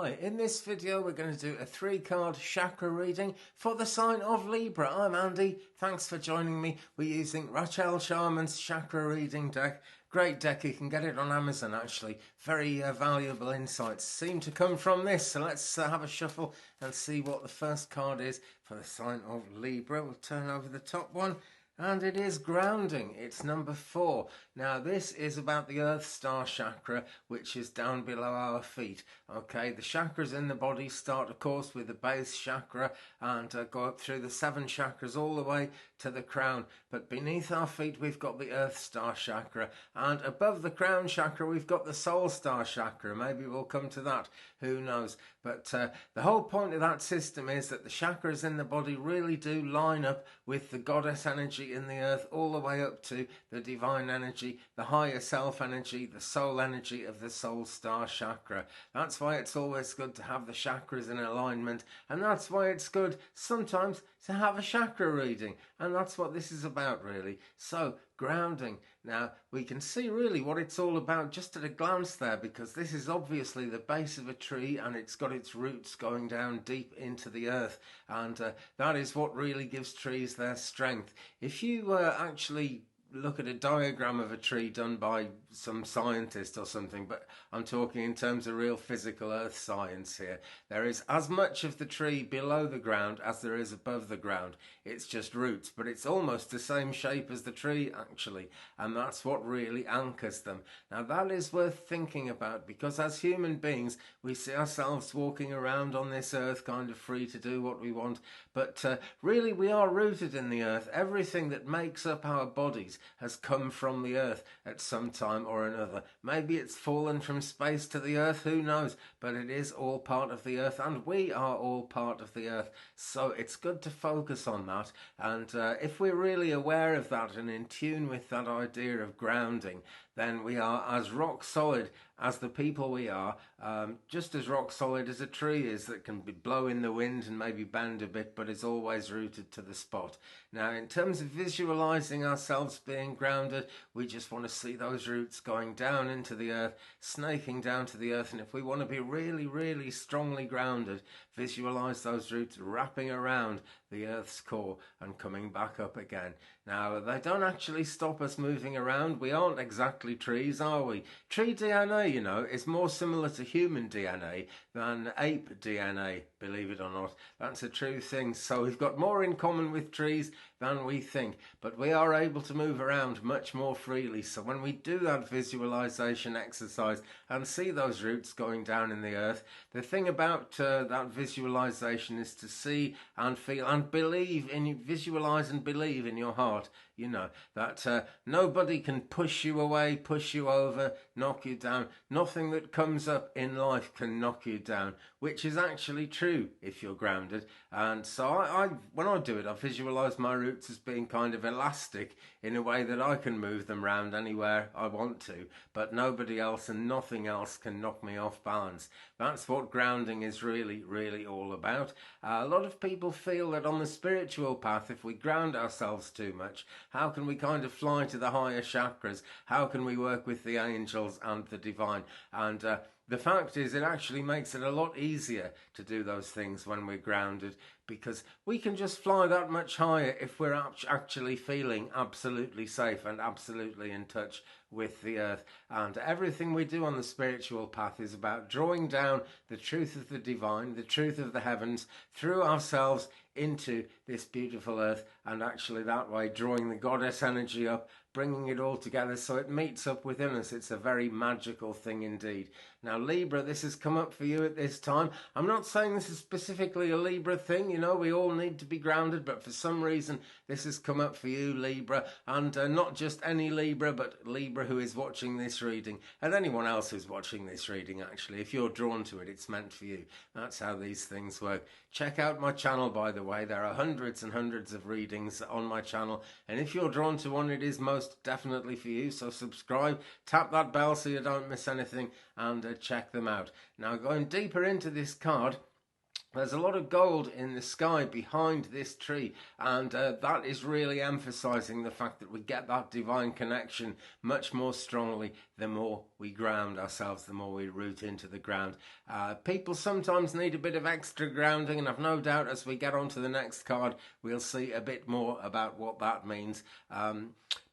Hi, in this video we're going to do a 3-card chakra reading for the sign of Libra. I'm Andy, thanks for joining me. We're using Rachelle Charman's chakra reading deck. Great deck, you can get it on Amazon actually. Very valuable insights seem to come from this. So let's have a shuffle and see what the first card is for the sign of Libra. We'll turn over the top one. And it is grounding. It's number 4. Now this is about the Earth Star chakra, which is down below our feet. Okay, the chakras in the body start, of course, with the base chakra and go up through the 7 chakras all the way to the crown. But beneath our feet, we've got the Earth Star chakra. And above the crown chakra, we've got the Soul Star chakra. Maybe we'll come to that. Who knows? But the whole point of that system is that the chakras in the body really do line up with the goddess energy in the earth, all the way up to the divine energy, the higher self energy, the soul energy of the Soul Star chakra. That's why it's always good to have the chakras in alignment, and that's why it's good sometimes to have a chakra reading, and that's what this is about really. So grounding. Now we can see really what it's all about just at a glance there, because this is obviously the base of a tree and it's got its roots going down deep into the earth, and that is what really gives trees their strength. If you actually look at a diagram of a tree done by some scientist or something, but I'm talking in terms of real physical earth science here, there is as much of the tree below the ground as there is above the ground. It's just roots, but it's almost the same shape as the tree actually, and that's what really anchors them. Now that is worth thinking about, because as human beings we see ourselves walking around on this earth kind of free to do what we want, but really we are rooted in the earth. Everything that makes up our bodies has come from the earth at some time or another. Maybe it's fallen from space to the earth, who knows, but it is all part of the earth, and we are all part of the earth. So it's good to focus on that, and if we're really aware of that and in tune with that idea of grounding, then we are as rock solid as the people we are, just as rock solid as a tree is, that can blow in the wind and maybe bend a bit, but is always rooted to the spot. Now in terms of visualizing ourselves being grounded, we just want to see those roots going down into the earth, snaking down to the earth, and if we want to be really, really strongly grounded, visualize those roots wrapping around the earth's core and coming back up again. Now they don't actually stop us moving around. We aren't exactly trees, are we? Tree DNA, you know, is more similar to human DNA than ape DNA, believe it or not. That's a true thing. So we've got more in common with trees than we think, but we are able to move around much more freely. So when we do that visualization exercise and see those roots going down in the earth, the thing about that visualization is to see and feel and believe in, visualize and believe in your heart, you know, that nobody can push you away, push you over, knock you down. Nothing that comes up in life can knock you down, which is actually true if you're grounded. And so I when I do it, I visualize my roots as being kind of elastic in a way that I can move them around anywhere I want to, but nobody else and nothing else can knock me off balance. That's what grounding is really, really all about. A lot of people feel that on the spiritual path, if we ground ourselves too much, how can we kind of fly to the higher chakras? How can we work with the angels and the divine? And the fact is, it actually makes it a lot easier to do those things when we're grounded, because we can just fly that much higher if we're actually feeling absolutely safe and absolutely in touch with the earth. And everything we do on the spiritual path is about drawing down the truth of the divine, the truth of the heavens, through ourselves into this beautiful earth, and actually that way drawing the goddess energy up, bringing it all together so it meets up within us. It's a very magical thing indeed. Now Libra, this has come up for you at this time. I'm not saying this is specifically a Libra thing, you know, we all need to be grounded, but for some reason this has come up for you, Libra, and not just any Libra, but Libra who is watching this reading, and anyone else who's watching this reading actually. If you're drawn to it, it's meant for you. That's how these things work. Check out my channel, by the way. There are hundreds and hundreds of readings on my channel, and if you're drawn to one, it is most definitely for you. So subscribe, tap that bell so you don't miss anything, and check them out. Now going deeper into this card, there's a lot of gold in the sky behind this tree, and that is really emphasizing the fact that we get that divine connection much more strongly the more we ground ourselves, the more we root into the ground. People sometimes need a bit of extra grounding, and I've no doubt as we get on to the next card, we'll see a bit more about what that means.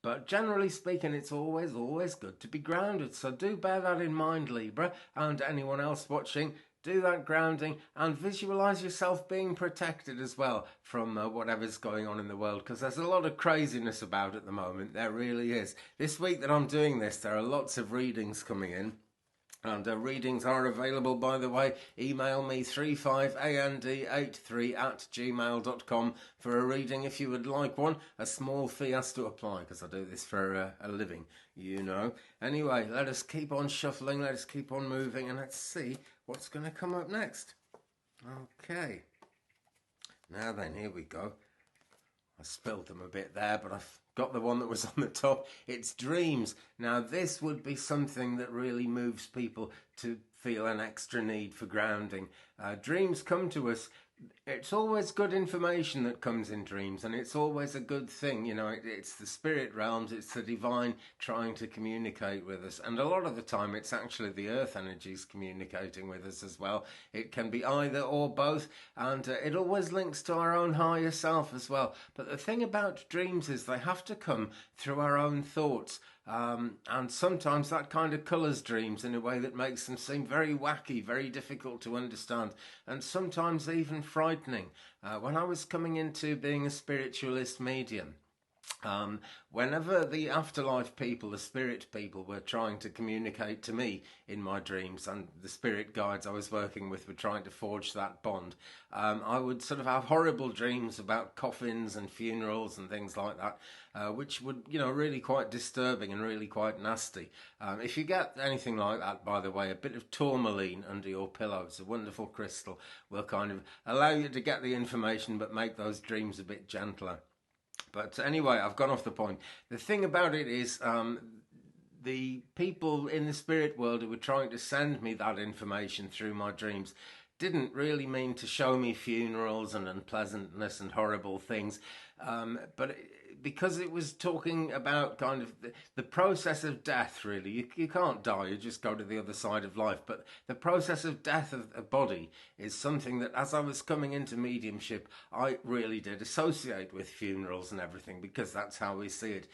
But generally speaking, it's always good to be grounded. So do bear that in mind, Libra, and anyone else watching. Do that grounding and visualize yourself being protected as well from whatever's going on in the world, because there's a lot of craziness about at the moment. There really is. This week that I'm doing this, there are lots of readings coming in. And readings are available, by the way. Email me 35and83@gmail.com for a reading if you would like one. A small fee has to apply because I do this for a living, you know. Anyway, let us keep on shuffling, let us keep on moving, and let's see what's going to come up next. Okay. Now then, here we go. I spilled them a bit there, but I've got the one that was on the top. It's dreams. Now, this would be something that really moves people to feel an extra need for grounding. Dreams come to us. It's always good information that comes in dreams, and it's always a good thing. You know, it's the spirit realms, it's the divine trying to communicate with us. And a lot of the time, it's actually the earth energies communicating with us as well. It can be either or both, and it always links to our own higher self as well. But the thing about dreams is they have to come through our own thoughts. And sometimes that kind of colours dreams in a way that makes them seem very wacky, very difficult to understand, and sometimes even frightening. When I was coming into being a spiritualist medium, whenever the afterlife people, the spirit people, were trying to communicate to me in my dreams, and the spirit guides I was working with were trying to forge that bond, I would sort of have horrible dreams about coffins and funerals and things like that, which would, you know, really quite disturbing and really quite nasty. If you get anything like that, by the way, a bit of tourmaline under your pillow, it's a wonderful crystal, will kind of allow you to get the information but make those dreams a bit gentler. But anyway, I've gone off the point. The thing about it is the people in the spirit world who were trying to send me that information through my dreams didn't really mean to show me funerals and unpleasantness and horrible things, but because it was talking about kind of the process of death, really. You can't die, you just go to the other side of life. But the process of death of a body is something that, as I was coming into mediumship, I really did associate with funerals and everything, because that's how we see it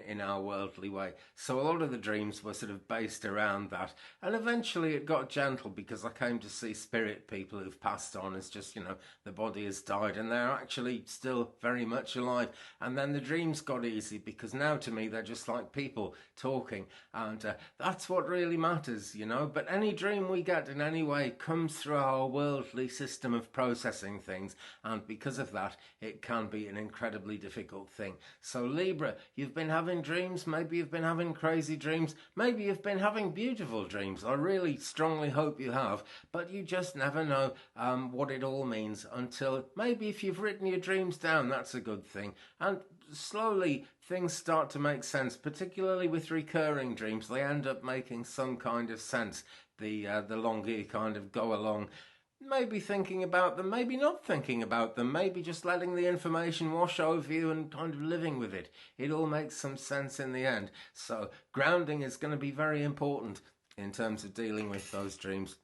in our worldly way. So a lot of the dreams were sort of based around that. And eventually it got gentle, because I came to see spirit people who've passed on as just, you know, the body has died and they're actually still very much alive. And then the dreams got easy, because now to me they're just like people talking, and that's what really matters, you know. But any dream we get in any way comes through our worldly system of processing things, and because of that it can be an incredibly difficult thing. So Libra, you've been having dreams, maybe you've been having crazy dreams, maybe you've been having beautiful dreams. I really strongly hope you have, but you just never know what it all means until maybe if you've written your dreams down, that's a good thing. And slowly things start to make sense, particularly with recurring dreams. They end up making some kind of sense the longer you kind of go along. Maybe thinking about them, maybe not thinking about them, maybe just letting the information wash over you and kind of living with it. It all makes some sense in the end. So grounding is going to be very important in terms of dealing with those dreams,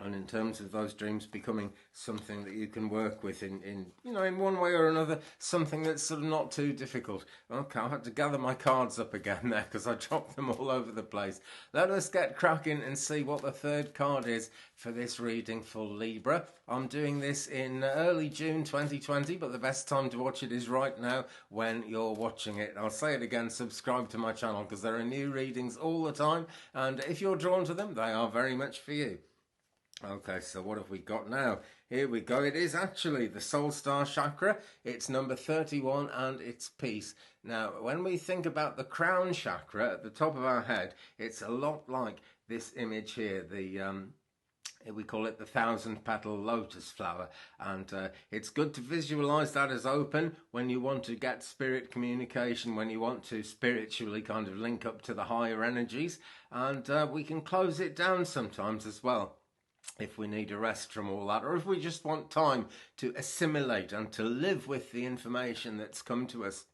and in terms of those dreams becoming something that you can work with in one way or another, something that's sort of not too difficult. Okay, I had to gather my cards up again there because I dropped them all over the place. Let us get cracking and see what the third card is for this reading for Libra. I'm doing this in early June 2020, but the best time to watch it is right now when you're watching it. I'll say it again, subscribe to my channel because there are new readings all the time, and if you're drawn to them, they are very much for you. Okay, so what have we got now? Here we go. It is actually the Soul Star Chakra. It's number 31 and it's peace. Now, when we think about the crown chakra at the top of our head, it's a lot like this image here, we call it the 1,000-petal lotus flower, and it's good to visualize that as open when you want to get spirit communication, when you want to spiritually kind of link up to the higher energies, and we can close it down sometimes as well. if we need a rest from all that, or if we just want time to assimilate and to live with the information that's come to us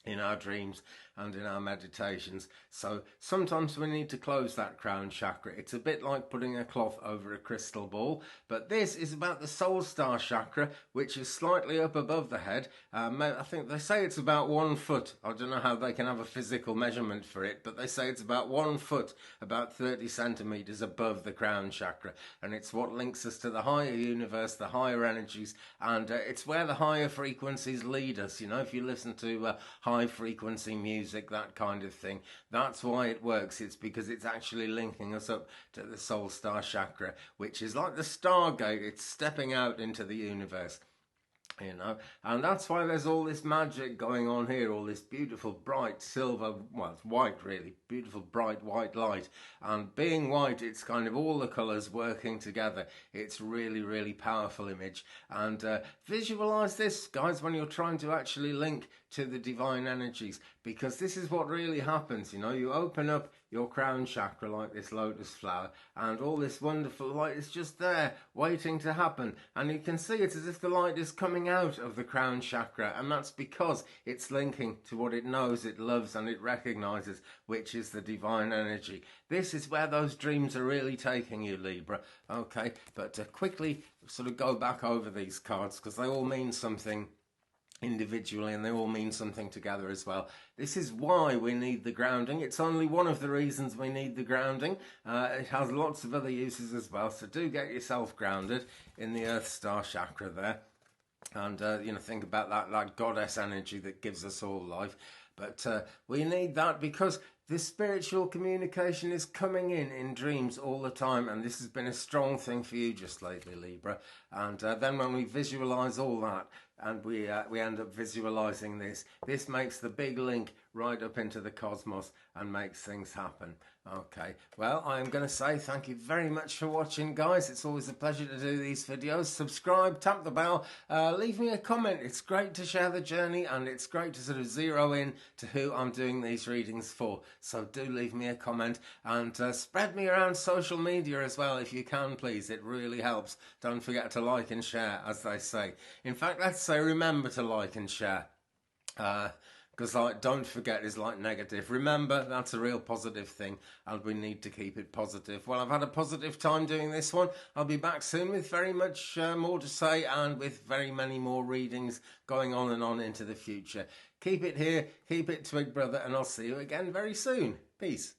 in our dreams and in our meditations. So sometimes we need to close that crown chakra. It's a bit like putting a cloth over a crystal ball, but this is about the soul star chakra, which is slightly up above the head. I think they say it's about 1 foot. I don't know how they can have a physical measurement for it, but they say it's about 1 foot, about 30 centimeters above the crown chakra, and it's what links us to the higher universe, the higher energies, and it's where the higher frequencies lead us. You know, if you listen to high frequency music, that kind of thing, that's why it works. It's because it's actually linking us up to the soul star chakra, which is like the stargate. It's stepping out into the universe, you know, and that's why there's all this magic going on here, all this beautiful bright silver, well, it's white really, beautiful bright white light. And being white, it's kind of all the colours working together. It's really, really powerful image. And visualize this, guys, when you're trying to actually link to the divine energies, because this is what really happens. You know, you open up your crown chakra like this lotus flower, and all this wonderful light is just there waiting to happen, and you can see it as if the light is coming out of the crown chakra, and that's because it's linking to what it knows, it loves, and it recognizes, which is the divine energy. This is where those dreams are really taking you, Libra. Okay, but to quickly sort of go back over these cards, because they all mean something individually and they all mean something together as well. This is why we need the grounding. It's only one of the reasons we need the grounding. It has lots of other uses as well, so do get yourself grounded in the earth star chakra there, and you know, think about that goddess energy that gives us all life. But we need that because this spiritual communication is coming in dreams all the time, and this has been a strong thing for you just lately, Libra. And then when we visualize all that, and we end up visualizing this makes the big link right up into the cosmos and makes things happen. Okay, well, I'm going to say thank you very much for watching, guys. It's always a pleasure to do these videos. Subscribe, tap the bell, leave me a comment. It's great to share the journey, and it's great to sort of zero in to who I'm doing these readings for. So do leave me a comment, and spread me around social media as well if you can, please. It really helps. Don't forget to like and share, as they say. In fact, let's say remember to like and share. Because like don't forget is like negative. Remember, that's a real positive thing, and we need to keep it positive. Well, I've had a positive time doing this one. I'll be back soon with very much more to say, and with very many more readings going on and on into the future. Keep it here, keep it Twig Brother, and I'll see you again very soon. Peace.